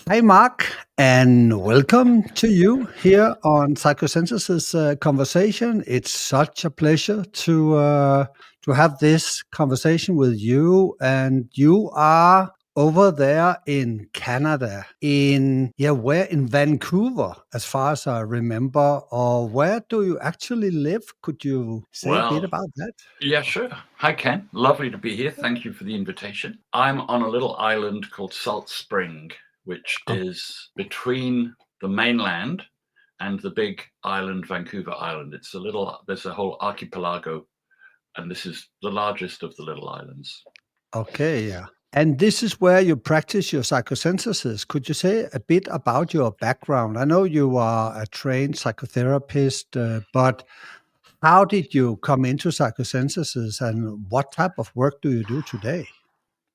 Hi, Mark, and welcome to you here on Psychosynthesis Conversation. It's such a pleasure to have this conversation with you. And you are over there in Canada, where in Vancouver, as far as I remember. Or where do you actually live? Could you say a bit Well, about that? yeah, sure. Hi, Ken. Lovely to be here. Thank you for the invitation. I'm on a little island called Salt Spring, which Oh, is between the mainland and the big island, Vancouver Island. There's a whole archipelago, and this is the largest of the little islands. okay, yeah. And this is where you practice your psychosynthesis. Could you say a bit about your background? I know you are a trained psychotherapist, but how did you come into psychosynthesis and what type of work do you do today?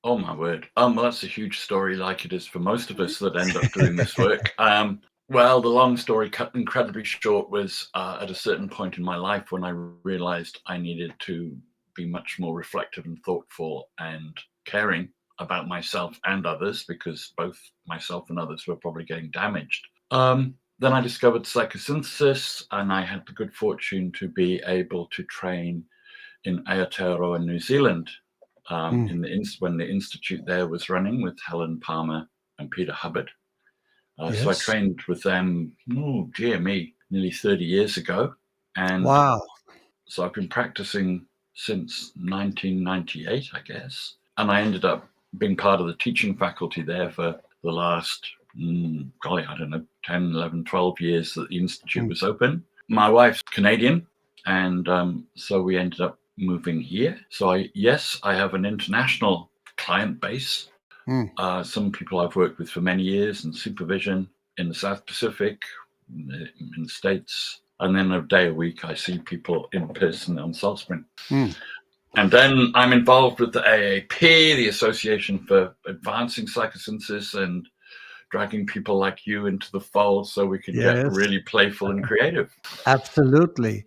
Oh my word. Well, that's a huge story, like it is for most of us that end up doing this work. Well, the long story cut incredibly short was at a certain point in my life when I realized I needed to be much more reflective and thoughtful and caring about myself and others because both myself and others were probably getting damaged. Then I discovered psychosynthesis, and I had the good fortune to be able to train in Aotearoa, New Zealand, Mm, when the institute there was running with Helen Palmer and Peter Hubbard. So I yes. trained with them, oh dear me, nearly 30 years ago. And Wow. so I've been practicing since 1998, I guess. And I ended up being part of the teaching faculty there for the last, golly, I don't know, 10, 11, 12 years that the institute Mm, was open. My wife's Canadian, and so we ended up moving here. So yes, I have an international client base. mm. Some people I've worked with for many years in supervision in the South Pacific, in the States. And then a day a week, I see people in person on Salt Spring. Mm. And then I'm involved with the AAP, the Association for Advancing Psychosynthesis, and dragging people like you into the fold so we can get Yes, really playful and creative. absolutely.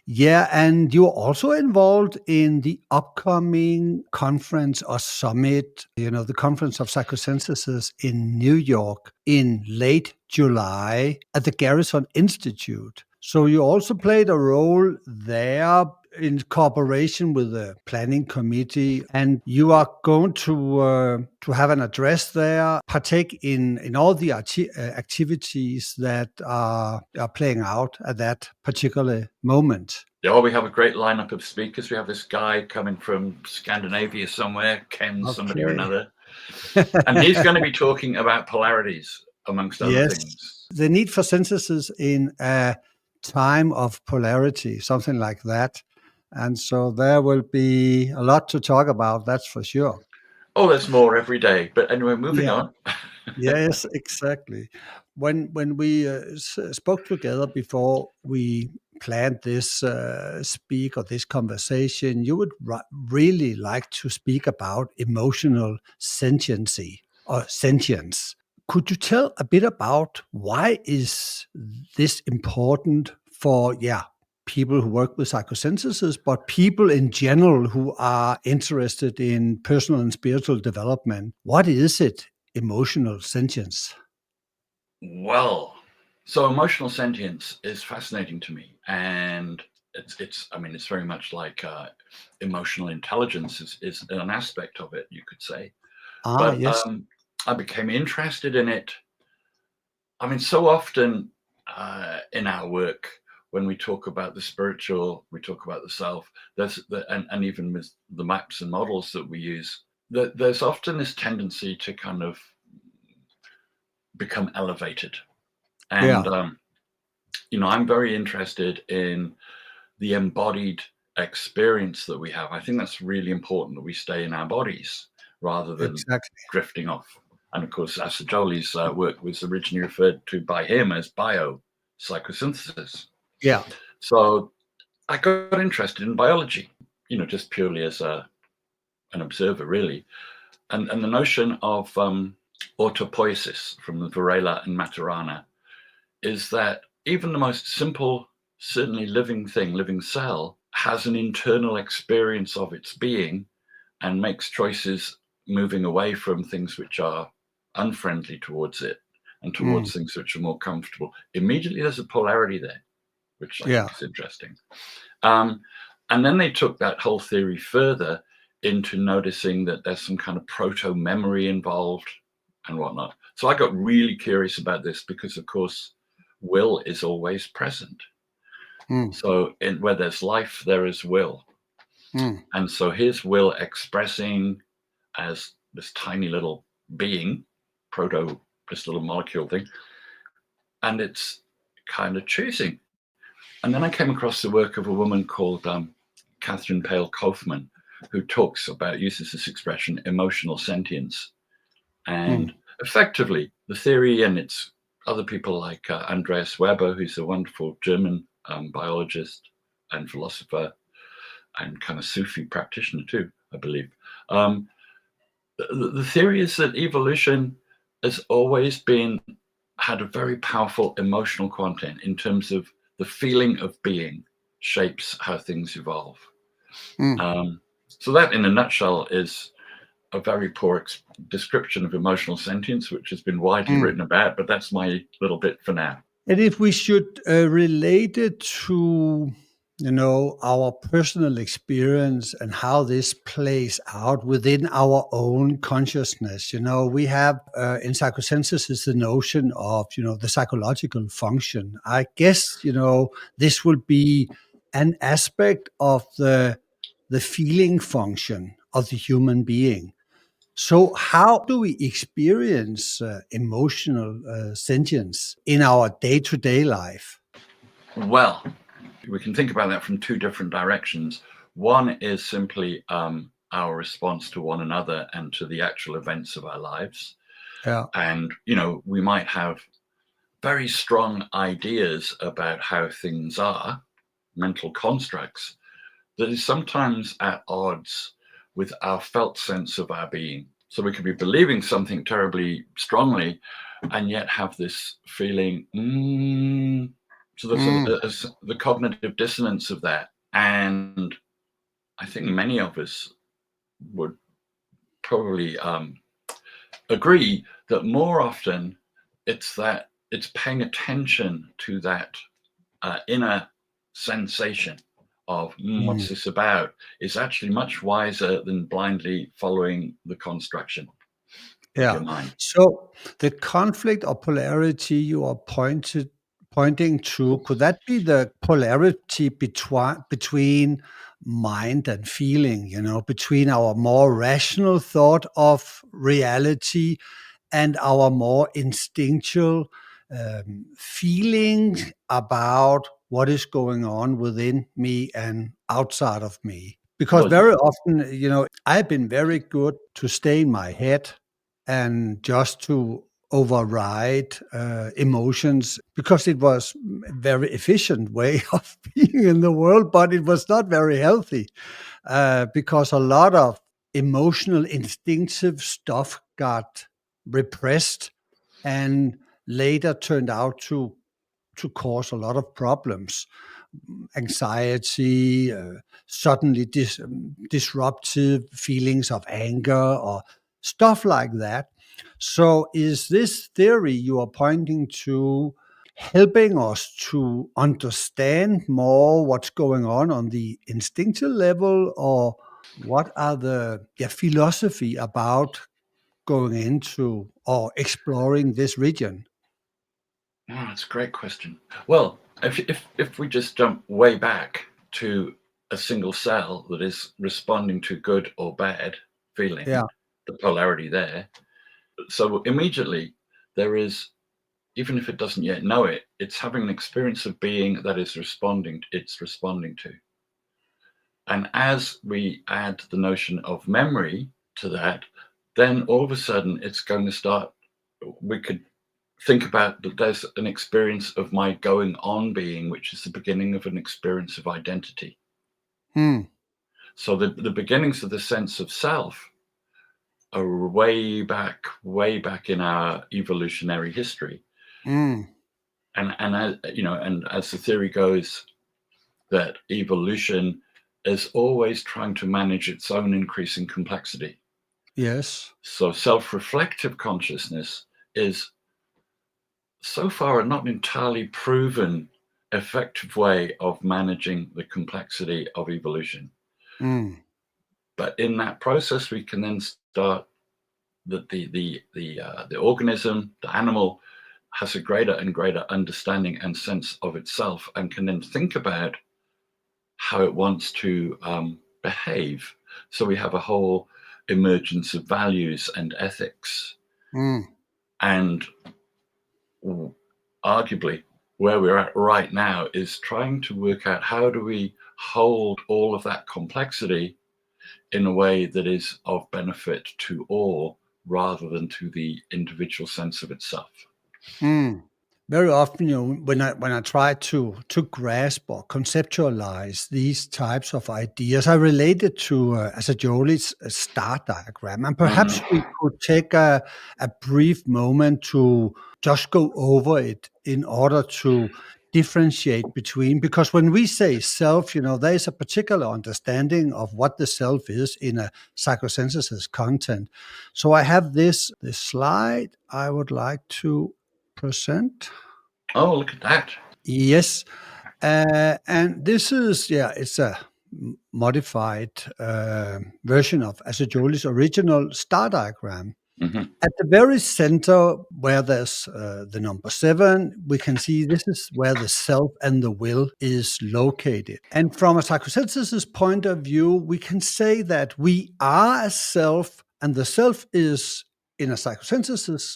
Yeah, and you're also involved in the upcoming conference or summit, the Conference of Psychosynthesis in New York in late July at the Garrison Institute. So you also played a role there in cooperation with the planning committee, and you are going to have an address there, partake in all the activities that are playing out at that particular moment. Yeah, we have a great lineup of speakers. We have this guy coming from Scandinavia somewhere, Ken somebody or Okay. another, and he's going to be talking about polarities, amongst other Yes, things. the need for synthesis in a time of polarity, something like that. And so there will be a lot to talk about, that's for sure. Oh, there's more every day. But anyway, moving Yeah. on. Yes, exactly. When we spoke together before we planned this speak or this conversation, you would really like to speak about emotional sentiency or sentience. Could you tell a bit about why is this important for people who work with psychosynthesis, but people in general who are interested in personal and spiritual development? What is it, emotional sentience? Well, so emotional sentience is fascinating to me, and it's I mean it's very much like emotional intelligence is an aspect of it, you could say. Ah, But yes. I became interested in it. I mean, so often in our work, when we talk about the spiritual, we talk about the self. And even with the maps and models that we use, there's often this tendency to kind of become elevated. And Yeah. I'm very interested in the embodied experience that we have. I think that's really important that we stay in our bodies rather than Exactly. drifting off. And of course, Assagioli's work was originally referred to by him as bio psychosynthesis. Yeah. So I got interested in biology, just purely as an observer, really. And the notion of autopoiesis from the Varela and Maturana is that even the most simple, certainly living cell, has an internal experience of its being and makes choices moving away from things which are unfriendly towards it and Mm. towards things which are more comfortable, immediately there's a polarity there, which I Yeah. think is interesting. Um, and then they took that whole theory further into noticing that there's some kind of proto memory involved and whatnot. So I got really curious about this because, of course, will is always present. Mm. So where there's life, there is will. Mm. And so here's will expressing as this tiny little being, this little molecule thing, and it's kind of choosing. And then I came across the work of a woman called Catherine Pale Kaufman, who uses this expression, emotional sentience. And Mm. effectively, the theory, and it's other people like Andreas Weber, who's a wonderful German biologist and philosopher and kind of Sufi practitioner too, I believe. Um, the theory is that evolution has always had a very powerful emotional content in terms of the feeling of being shapes how things evolve. Mm. So that, in a nutshell, is a very poor description of emotional sentience, which has been widely Mm. written about, but that's my little bit for now. And if we should relate it to, our personal experience and how this plays out within our own consciousness, we have in psychosynthesis the notion of, the psychological function. I guess, this would be an aspect of the feeling function of the human being. So, how do we experience emotional sentience in our day to day life? Well, we can think about that from two different directions. One is simply our response to one another and to the actual events of our lives. Yeah. And, we might have very strong ideas about how things are, mental constructs, that is sometimes at odds with our felt sense of our being. So we could be believing something terribly strongly and yet have this feeling, so there's Mm. the cognitive dissonance of that. And I think many of us would probably agree that more often it's paying attention to that inner sensation of Mm. what's this about is actually much wiser than blindly following the construction of Yeah. your mind. So the conflict or polarity you are pointing to, could that be the polarity between mind and feeling, between our more rational thought of reality and our more instinctual feelings about what is going on within me and outside of me? Because Well, very often, I've been very good to stay in my head and just to override emotions because it was a very efficient way of being in the world, but it was not very healthy because a lot of emotional, instinctive stuff got repressed and later turned out to cause a lot of problems, anxiety, suddenly disruptive feelings of anger or stuff like that. So, is this theory you are pointing to helping us to understand more what's going on the instinctual level, or what are the philosophy about going into or exploring this region? oh, that's a great question. Well, if we just jump way back to a single cell that is responding to good or bad feeling, Yeah. the polarity there, so immediately there is, even if it doesn't yet know it, it's having an experience of being that it's responding to. And as we add the notion of memory to that, then all of a sudden it's going to start, we could think about that there's an experience of my going on being, which is the beginning of an experience of identity. Hmm. So the beginnings of the sense of self are way back in our evolutionary history. Mm. And and as the theory goes, that evolution is always trying to manage its own increasing complexity. Yes. So self-reflective consciousness is so far a not entirely proven effective way of managing the complexity of evolution. Mm. But in that process, we can then start the organism, the animal, has a greater and greater understanding and sense of itself, and can then think about how it wants to behave. So we have a whole emergence of values and ethics, Mm. and arguably where we're at right now is trying to work out how do we hold all of that complexity in a way that is of benefit to all rather than to the individual sense of itself. Mm. Very often, when I try to grasp or conceptualize these types of ideas, I relate it to Assagioli's star diagram, and perhaps we Mhm. could take a brief moment to just go over it in order to differentiate between. Because when we say self, there is a particular understanding of what the self is in a psychosynthesis content. So I have this slide I would like to present. Oh, look at that. Yes. And this is, it's a modified version of Assagioli's original star diagram. Mhm. At the very center, where there's the number 7, we can see this is where the self and the will is located. And from a psychosynthesis point of view, we can say that we are a self, and the self is, in a psychosynthesis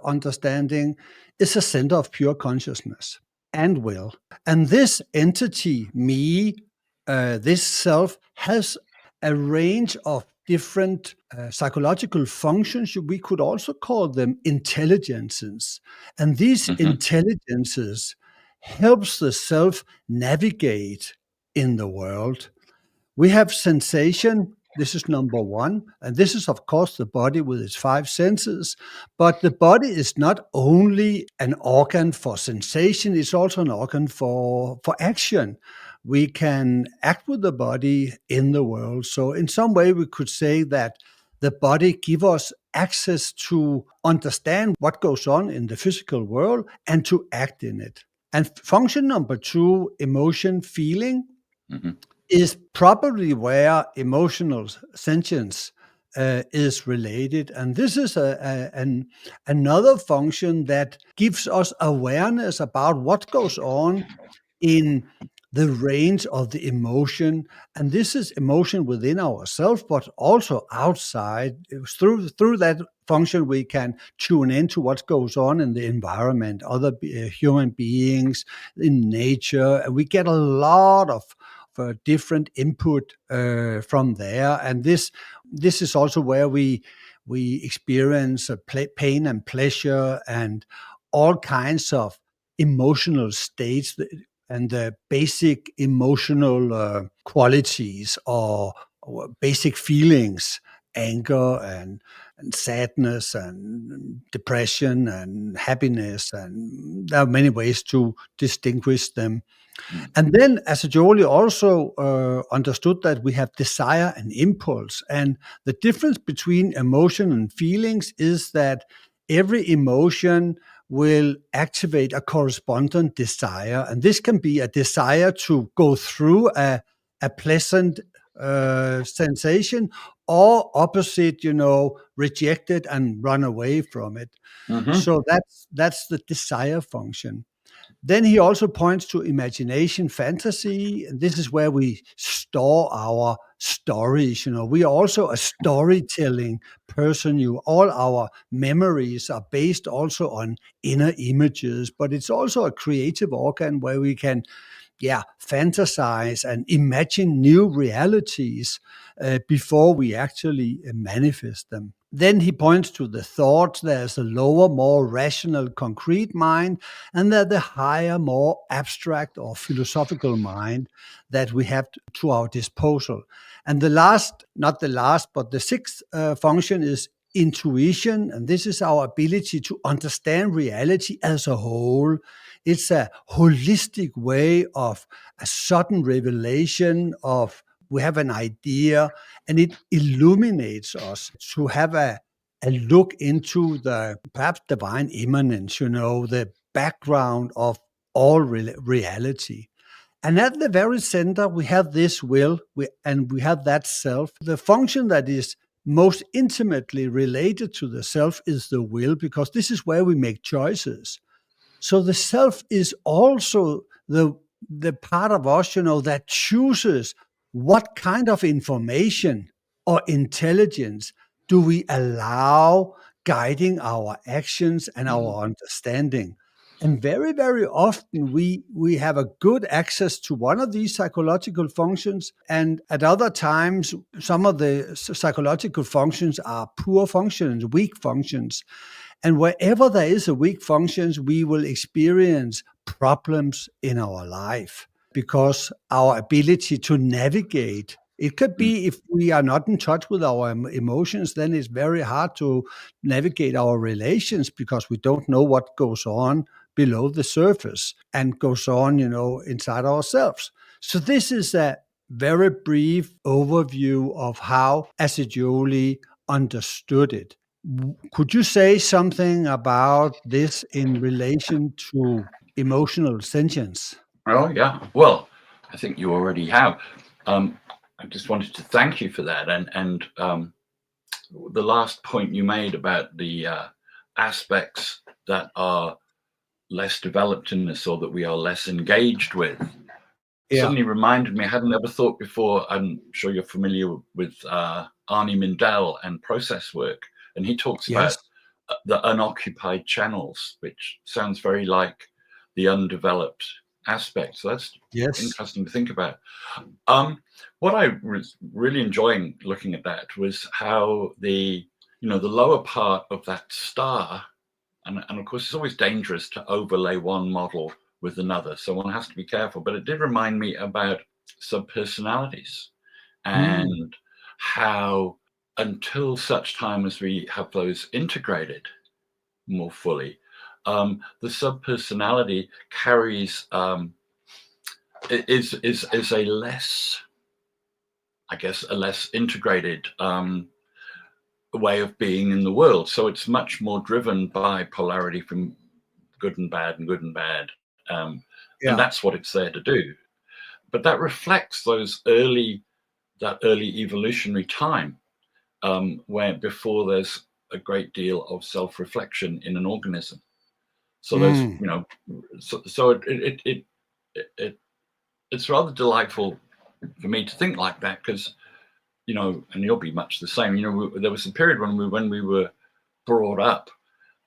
understanding, is a center of pure consciousness and will. And this entity, me, this self, has a range of different psychological functions. We could also call them intelligences. And these Mhm. intelligences helps the self navigate in the world. We have sensation. This is number 1. And this is, of course, the body with its 5 senses. But the body is not only an organ for sensation, it's also an organ for action. We can act with the body in the world. So in some way, we could say that the body gives us access to understand what goes on in the physical world and to act in it. And function number 2, emotion, feeling, Mhm. is probably where emotional sentience is related. And this is another function that gives us awareness about what goes on in the range of the emotion. And this is emotion within ourselves, but also outside. Through that function, we can tune into what goes on in the environment, other human beings, in nature. And we get a lot of different input from there. And this is also where we experience pain and pleasure and all kinds of emotional states and the basic emotional qualities or basic feelings, anger and sadness and depression and happiness. And there are many ways to distinguish them. Mm. And then Assagioli also understood that we have desire and impulse. And the difference between emotion and feelings is that every emotion will activate a correspondent desire. And this can be a desire to go through a pleasant sensation, or opposite, reject it and run away from it. Mhm. So that's the desire function. Then he also points to imagination, fantasy. And this is where we store our stories. We are also a storytelling person. All our memories are based also on inner images, but it's also a creative organ where we can fantasize and imagine new realities before we actually manifest them. Then he points to the thoughts. There's a lower, more rational, concrete mind, and there's the higher, more abstract or philosophical mind that we have to our disposal. And the last, not the last, but the sixth function is intuition. And this is our ability to understand reality as a whole. It's a holistic way of a sudden revelation of we have an idea, and it illuminates us to have a look into the perhaps divine immanence, the background of all reality. And at the very center, we have this will, and we have that self. The function that is most intimately related to the self is the will, because this is where we make choices. So the self is also the part of us, that chooses what kind of information or intelligence do we allow guiding our actions and our understanding. And very, very often we have a good access to one of these psychological functions, and at other times some of the psychological functions are poor functions, weak functions. And wherever there is a weak functions, we will experience problems in our life, because our ability to navigate, it could be if we are not in touch with our emotions, then it's very hard to navigate our relations, because we don't know what goes on below the surface and goes on, inside ourselves. So this is a very brief overview of how Assagioli understood it. Could you say something about this in relation to emotional sentience? Oh, yeah. Well, I think you already have. I just wanted to thank you for that. And the last point you made about the aspects that are less developed in us, or that we are less engaged with, Yeah. suddenly reminded me. I hadn't ever thought before. I'm sure you're familiar with Arnie Mindell and process work. And he talks Yes. about the unoccupied channels, which sounds very like the undeveloped aspect. So that's Yes. interesting to think about. What I was really enjoying looking at that was how the lower part of that star, and of course it's always dangerous to overlay one model with another, so one has to be careful. But it did remind me about subpersonalities, Mm. and how until such time as we have those integrated more fully, the subpersonality carries is a less, I guess, a less integrated way of being in the world. So it's much more driven by polarity from good and bad and good and bad. And Yeah. that's what it's there to do. But that reflects that early evolutionary time, where before there's a great deal of self-reflection in an organism. So there's, Mm. so it's rather delightful for me to think like that, because and you'll be much the same. There was a period when we were brought up,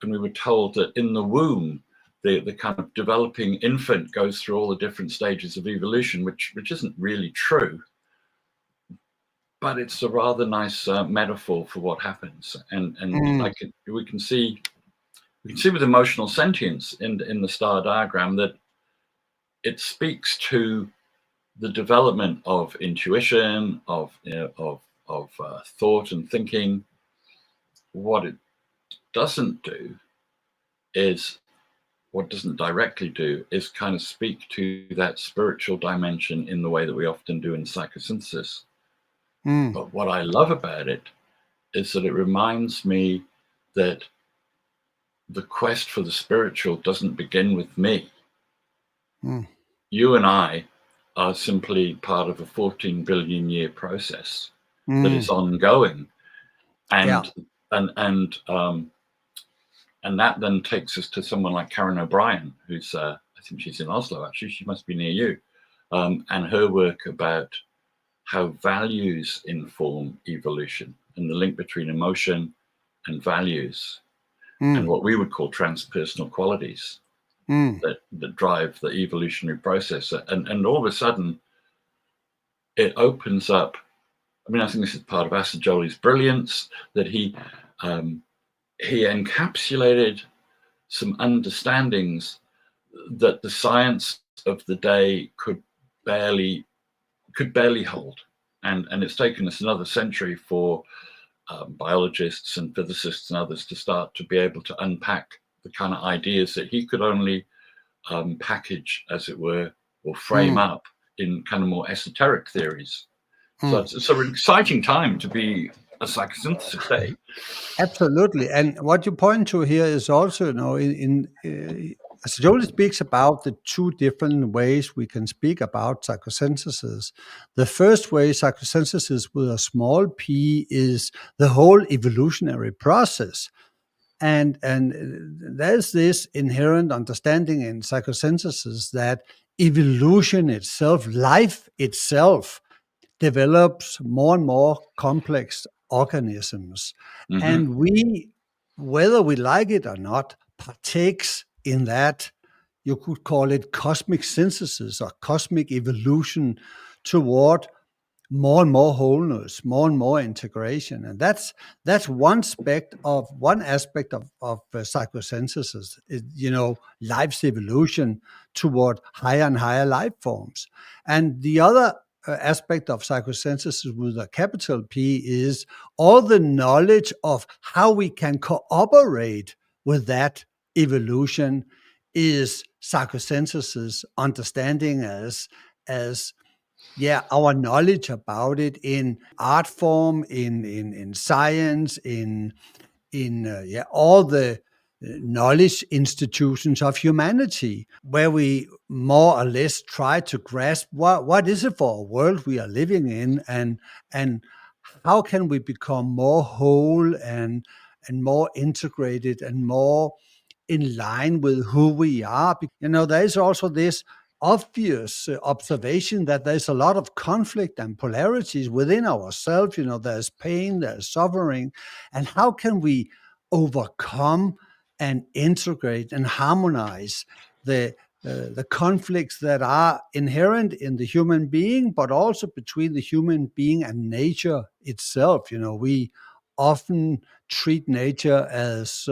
and we were told that in the womb, the kind of developing infant goes through all the different stages of evolution, which isn't really true, but it's a rather nice metaphor for what happens. And Mm. we can see with emotional sentience in the star diagram that it speaks to the development of intuition, of thought and thinking. What it doesn't do is what doesn't directly do is kind of speak to that spiritual dimension in the way that we often do in psychosynthesis. Mm. But what I love about it is that it reminds me that the quest for the spiritual doesn't begin with me. Mm. You and I are simply part of a 14 billion year process that is Mm. ongoing. Yeah. And and and and that then takes us to someone like Karen O'Brien, who's I think she's in Oslo, actually. She must be near you. And her work about how values inform evolution, and the link between emotion and values, and Mm. what we would call transpersonal qualities Mm. that drive the evolutionary process. And all of a sudden, it opens up. I mean, I think this is part of Assagioli's brilliance, that he encapsulated some understandings that the science of the day could barely hold. And it's taken us another century for biologists and physicists and others to start to be able to unpack the kind of ideas that he could only package, as it were, or frame Mm. up in kind of more esoteric theories. So it's an exciting time to be a psychosynthesis day. Absolutely, and what you point to here is also, as Jolie speaks about the two different ways we can speak about psychosynthesis. The first way, psychosynthesis with a small p, is the whole evolutionary process, and there's this inherent understanding in psychosynthesis that evolution itself, life itself, develops more and more complex organisms. And we, whether we like it or not, partakes in that. You could call it cosmic synthesis or cosmic evolution toward more and more wholeness, more and more integration. And that's one aspect of psychosynthesis, life's evolution toward higher and higher life forms. And the other aspect of psychosynthesis with a capital P is all the knowledge of how we can cooperate with that evolution is psychosynthesis understanding as our knowledge about it in art form, in science, in all the knowledge institutions of humanity, where we more or less try to grasp what is it for a world we are living in, and how can we become more whole and more integrated and more in line with who we are. There is also this obvious observation that there's a lot of conflict and polarities within ourselves. There's pain, there's suffering, and how can we overcome and integrate and harmonize the conflicts that are inherent in the human being, but also between the human being and nature itself. We often treat nature as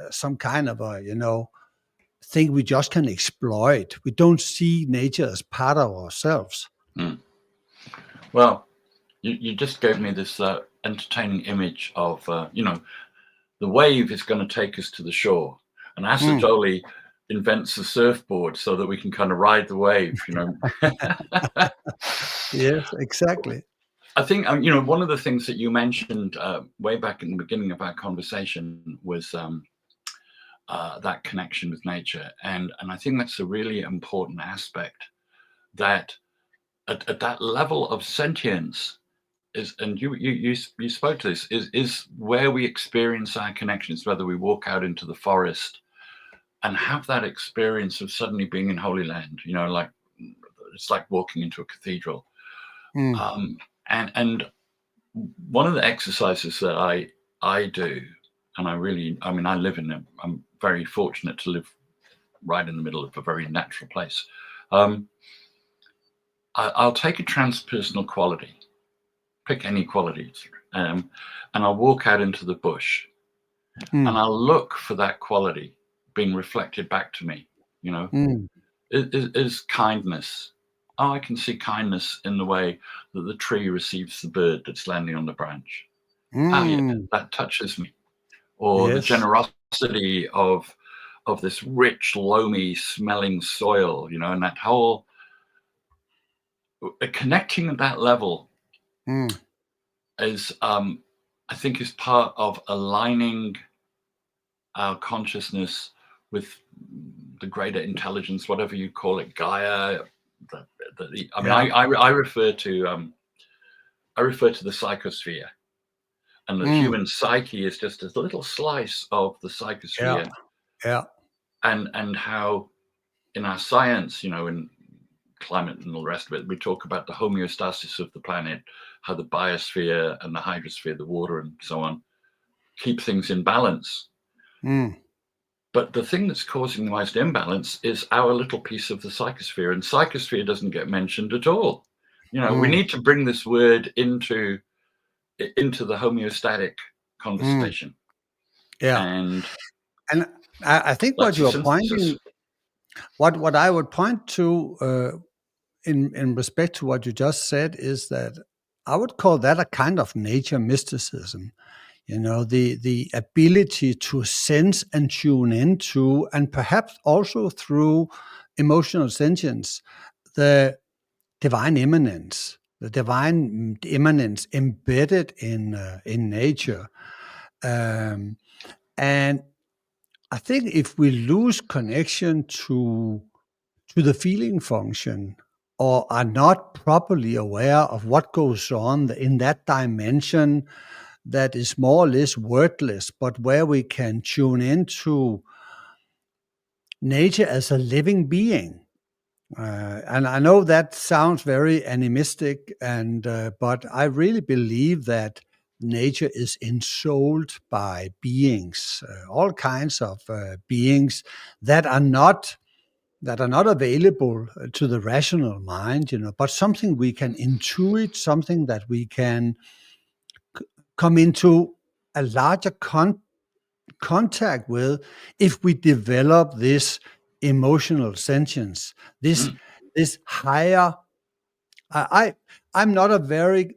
some kind of a thing we just can exploit. We don't see nature as part of ourselves. Well, you just gave me this entertaining image of the wave is going to take us to the shore, and Asa Jolie invents a surfboard so that we can kind of ride the wave. Yes, exactly. I think one of the things that you mentioned way back in the beginning of our conversation was that connection with nature, and I think that's a really important aspect, that at that level of sentience is, and you spoke to this, is where we experience our connections, whether we walk out into the forest and have that experience of suddenly being in Holy Land, like it's like walking into a cathedral. And one of the exercises that I do, and I live in I'm very fortunate to live right in the middle of a very natural place. I'll take a transpersonal quality, pick any quality, and I'll walk out into the bush, and I'll look for that quality being reflected back to me. Is kindness. Oh, I can see kindness in the way that the tree receives the bird that's landing on the branch. That touches me. Or the generosity of this rich, loamy smelling soil, and that whole connecting at that level is, I think, is part of aligning our consciousness with the greater intelligence, whatever you call it, Gaia. I refer to the psychosphere, and the human psyche is just a little slice of the psychosphere. And how in our science, in climate and all the rest of it, we talk about the homeostasis of the planet, how the biosphere and the hydrosphere, the water and so on, keep things in balance. But the thing that's causing the most imbalance is our little piece of the psychosphere, and psychosphere doesn't get mentioned at all. We need to bring this word into the homeostatic conversation. And I think what you're pointing, what I would point to in respect to what you just said, is that I would call that a kind of nature mysticism. The ability to sense and tune into, and perhaps also through emotional sentience, the divine immanence, the divine immanence embedded in nature. Um, and I think if we lose connection to the feeling function, or are not properly aware of what goes on in that dimension that is more or less wordless, but where we can tune into nature as a living being. And I know that sounds very animistic, but I really believe that nature is ensouled by beings, all kinds of beings that are not available to the rational mind, but something we can intuit, something that we can come into a larger contact with if we develop this emotional sentience, this Mm. this higher. I'm not a very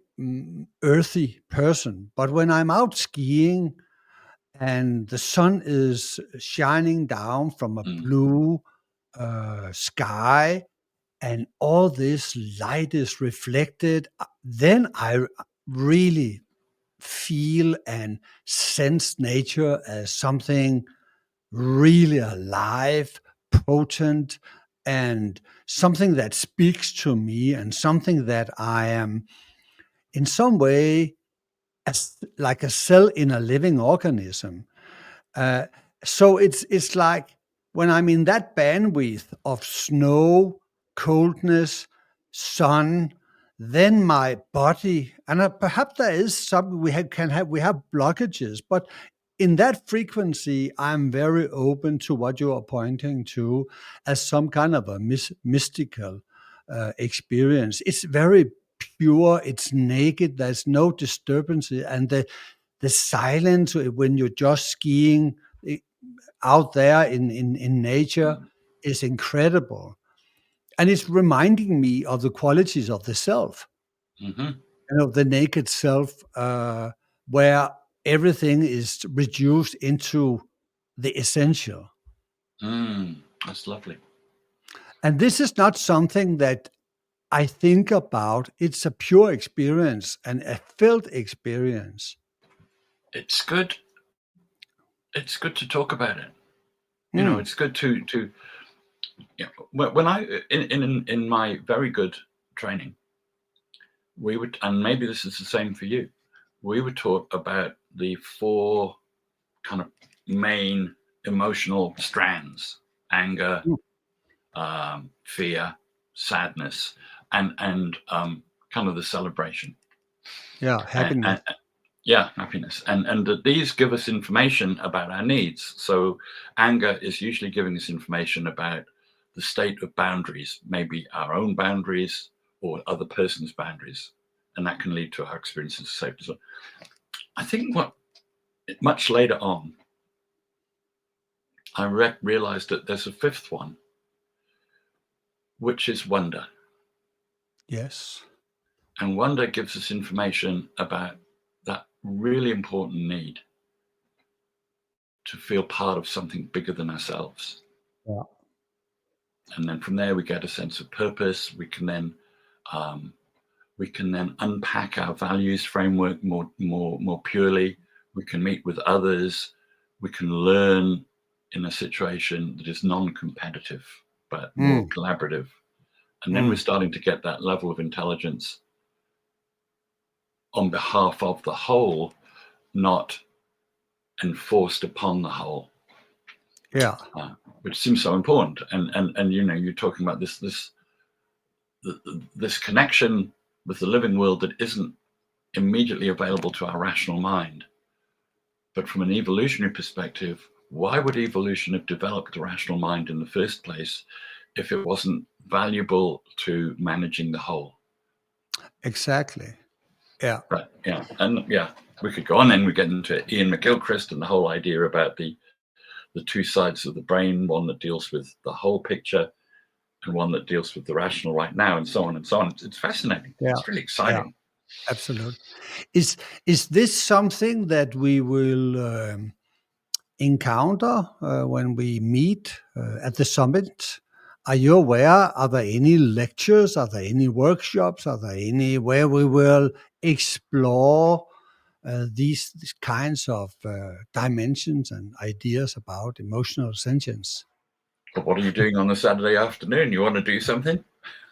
earthy person, but when I'm out skiing and the sun is shining down from a Mm. blue sky, and all this light is reflected, then I really feel and sense nature as something really alive, potent, and something that speaks to me, and something that I am in some way as like a cell in a living organism. Uh, so it's like when I'm in that bandwidth of snow, coldness, sun, then my body, and perhaps there is some we have blockages, but in that frequency, I'm very open to what you are pointing to as some kind of a mystical experience. It's very pure. It's naked. There's no disturbance, and the silence when you're just skiing eh, out there in nature Mm. is incredible. And it's reminding me of the qualities of the self, Mhm. the naked self, where everything is reduced into the essential. Mm. That's lovely. And this is not something that I think about. It's a pure experience and a felt experience. It's good. It's good to talk about it. Hmm. It's good to when I in my very good training, we would, and maybe this is the same for you, we were taught about the four kind of main emotional strands: anger, Hmm. fear, sadness, and kind of the celebration. Yeah, And, happiness. and yeah, happiness, and that these give us information about our needs. So anger is usually giving us information about the state of boundaries, maybe our own boundaries or other person's boundaries, and that can lead to our experiences of safety. So I think what much later on I realized that there's a fifth one, which is wonder. Yes. And wonder gives us information about that really important need to feel part of something bigger than ourselves. Yeah. And then from there, we get a sense of purpose. Um, we can then unpack our values framework more purely. We can meet with others. We can learn in a situation that is non-competitive, but more Mm, collaborative. And then we're mm. starting to get that level of intelligence on behalf of the whole, not enforced upon the whole, Yeah. which seems so important. And you're talking about this connection with the living world that isn't immediately available to our rational mind. But from an evolutionary perspective, why would evolution have developed the rational mind in the first place if it wasn't valuable to managing the whole? Exactly. Yeah. Right. Yeah. And yeah, we could go on then. We get into Ian McGilchrist and the whole idea about the two sides of the brain, one that deals with the whole picture and one that deals with the rational right now, and so on and so on. It's fascinating. Yeah. It's really Yeah. exciting. Absolutely. Is this something that we will encounter when we meet at the summit? Are you aware? Are there any lectures? Are there any workshops? Are there any where we will explore these kinds of dimensions and ideas about emotional sentience? But what are you doing on a Saturday afternoon? You want to do something?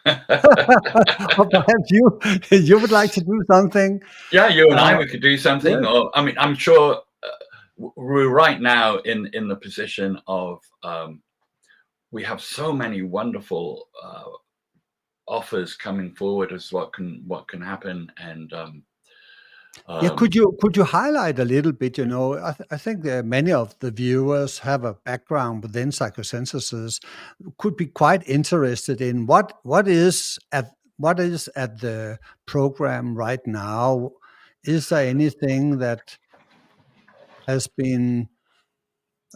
Or perhaps you would like to do something. Yeah, you and I, Uh, we could do something. yes, Or I mean, I'm sure we're right now in the position of we have so many wonderful offers coming forward as what can happen, and yeah. Could you highlight a little bit? I think that many of the viewers have a background within psychosynthesis, could be quite interested in what is at the program right now. Is there anything that has been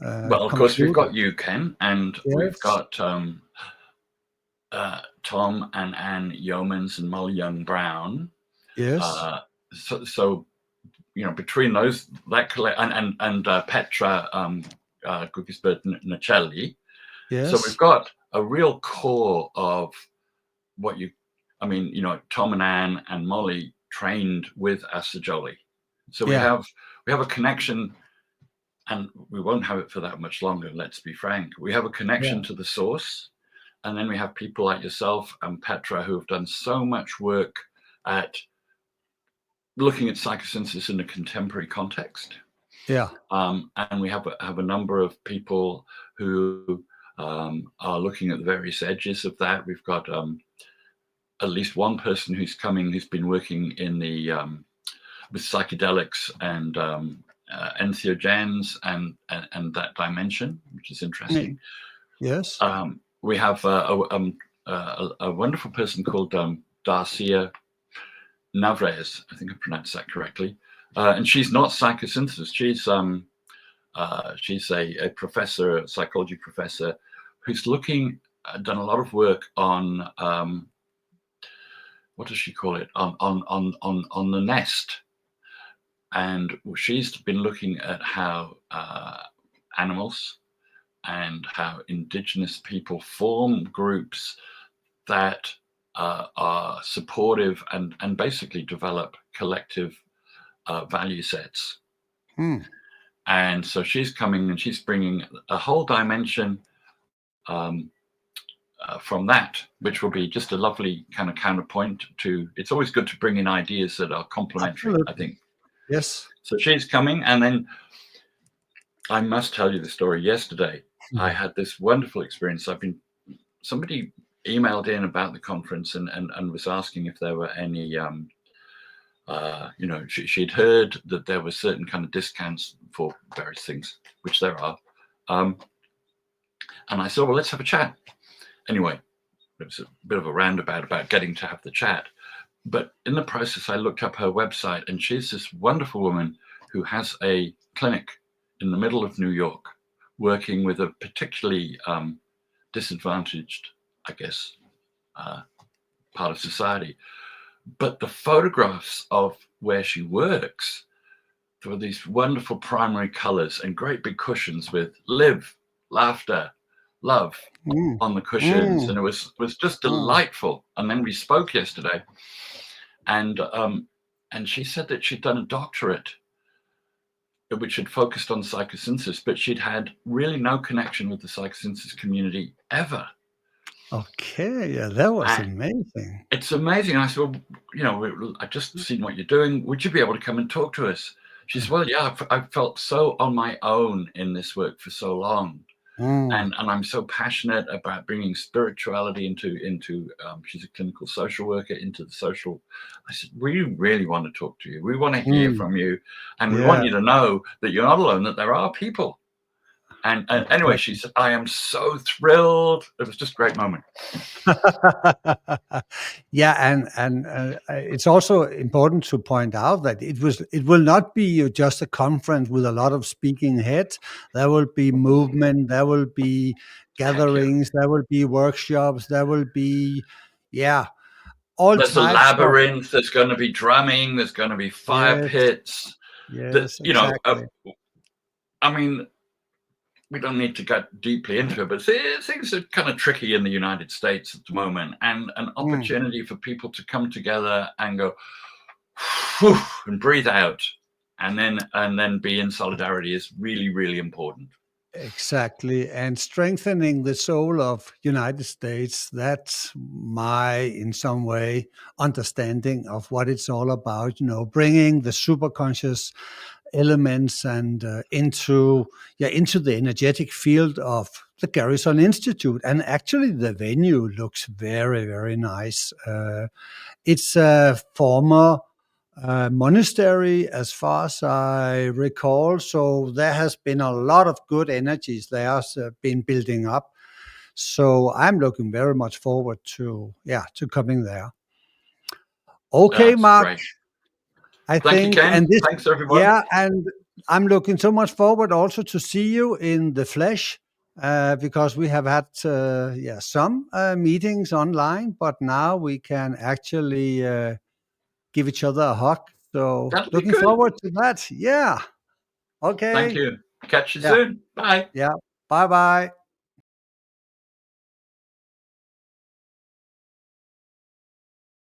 well, of course, we've concluded? got you, Ken, and we've Yes, got Tom and Anne Yeomans and Molly Young Brown. yes, Uh, so between those and Petra Kukisberg Nacelli. So we've yes, got a real core of Tom and Anne and Molly trained with Assagioli. So we yeah, have a connection, and we won't have it for that much longer, let's be frank. We have a connection yeah, to the source, and then we have people like yourself and Petra who have done so much work at looking at psychosynthesis in a contemporary context. yeah. And we have a number of people who are looking at the various edges of that. We've got at least one person who's been working in the with psychedelics and entheogens and that dimension, which is Mm, interesting. yes, We have a wonderful person called Darcia Navres. I think I pronounced that correctly. And she's not psychosynthesis. She's a professor, a psychology professor, who's done a lot of work on what does she call it? On the nest, and she's been looking at how animals and how indigenous people form groups that are supportive and basically develop collective value sets. mm, And so she's coming and she's bringing a whole dimension from that, which will be just a lovely kind of counterpoint to. It's always good to bring in ideas that are complementary, I absolutely. think. Yes. So she's coming, and then I must tell you the story. Yesterday, I Mhm. had this wonderful experience. Somebody emailed in about the conference and was asking if there were any she'd heard that there were certain kind of discounts for various things, which there are. And I said, well, let's have a chat. Anyway, it was a bit of a roundabout about getting to have the chat. But in the process, I looked up her website, and she's this wonderful woman who has a clinic in the middle of New York, working with a particularly disadvantaged, I guess, part of society. But the photographs of where she works, there were these wonderful primary colors and great big cushions with live, laughter, love Mm, on the cushions. mm, And it was just mm. delightful. And then we spoke yesterday, and she said that she'd done a doctorate which had focused on psychosynthesis, but she'd had really no connection with the psychosynthesis community ever. Okay, yeah, that was And amazing. it's amazing. I said, well, I just seen what you're doing. Would you be able to come and talk to us? She said, well, yeah, I've felt so on my own in this work for so long. Mm, And I'm so passionate about bringing spirituality into she's a clinical social worker, into the social. I said, we really want to talk to you. We want to hear mm, from you. And we want yeah, you to know that you're not alone, that there are people. And anyway, she exactly. said, I am so thrilled. It was just a great moment. Yeah, and it's also important to point out that it will not be just a conference with a lot of speaking heads. There will be movement, there will be Heck yeah. gatherings, there will be workshops, there will be, yeah, all There's a types of. labyrinth. There's going to be drumming. There's going to be fire Yes, pits. That yes, exactly. I mean, we don't need to get deeply into it, but things are kind of tricky in the United States at the moment, and an opportunity for people to come together and go whew, and breathe out, and then be in solidarity is really, really important. Exactly. And strengthening the soul of United States, that's my, in some way, understanding of what it's all about, bringing the superconscious elements and into the energetic field of the Garrison Institute. And actually the venue looks very, very nice. It's a former monastery, as far as I recall. So there has been a lot of good energies there been building up. So I'm looking very much forward to coming there. Okay, That's Mark. great. I Thank you, think, Ken. Thanks, everyone. yeah, and I'm looking so much forward also to see you in the flesh. Because we have had some meetings online, but now we can actually give each other a hug. So That'll be looking good. forward to that. Yeah. Thank Okay. you. Catch you Yeah. soon. Bye. Yeah. Bye bye.